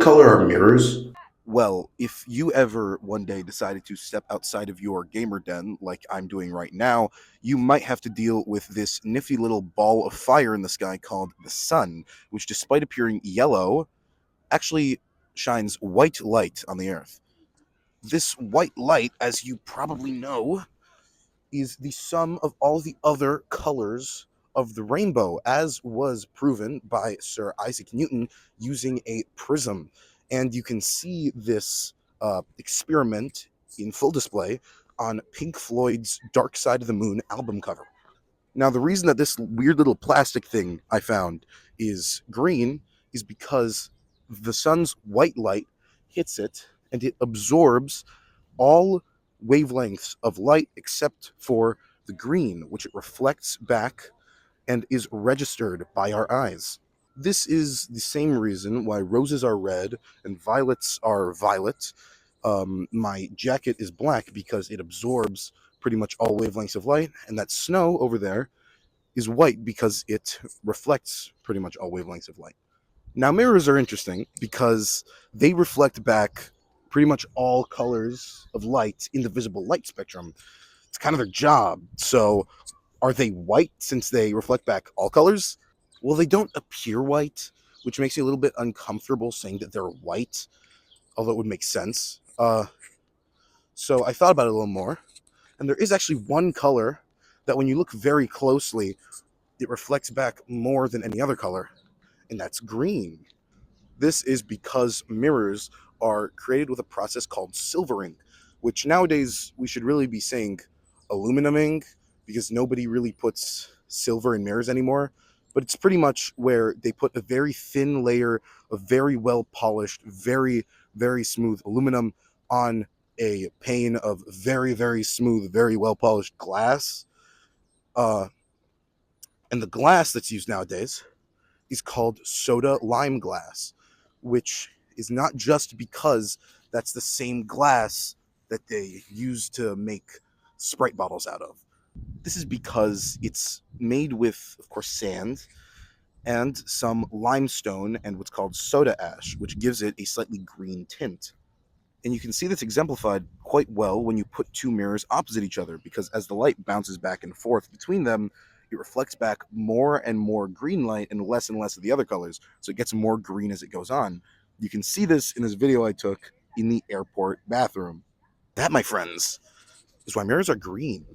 color are mirrors? Well, if you ever one day decided to step outside of your gamer den, like I'm doing right now, you might have to deal with this nifty little ball of fire in the sky called the sun, which, despite appearing yellow, actually shines white light on the earth. This white light, as you probably know, is the sum of all the other colors of the rainbow, as was proven by Sir Isaac Newton using a prism. And you can see this experiment in full display on Pink Floyd's Dark Side of the Moon album cover. Now, the reason that this weird little plastic thing I found is green is because the sun's white light hits it and it absorbs all wavelengths of light except for the green, which it reflects back and is registered by our eyes. This is the same reason why roses are red and violets are violet. My jacket is black because it absorbs pretty much all wavelengths of light, and that snow over there is white because it reflects pretty much all wavelengths of light. Now, mirrors are interesting because they reflect back pretty much all colors of light in the visible light spectrum. It's kind of their job. So, are they white since they reflect back all colors? Well, they don't appear white, which makes me a little bit uncomfortable saying that they're white, although it would make sense. So I thought about it a little more, and there is actually one color that, when you look very closely, it reflects back more than any other color, and that's green. This is because mirrors are created with a process called silvering, which nowadays we should really be saying aluminuming, because nobody really puts silver in mirrors anymore. But it's pretty much where they put a very thin layer of very well polished, very, very smooth aluminum on a pane of very, very smooth, very well polished glass. Uh, and the glass that's used nowadays is called soda lime glass, which is not just because that's the same glass that they use to make Sprite bottles out of. This is because it's made with, of course, sand and some limestone and what's called soda ash, which gives it a slightly green tint. And you can see this exemplified quite well when you put two mirrors opposite each other, because as the light bounces back and forth between them, it reflects back more and more green light and less of the other colors, so it gets more green as it goes on. You can see this in this video I took in the airport bathroom. That, my friends, is why mirrors are green.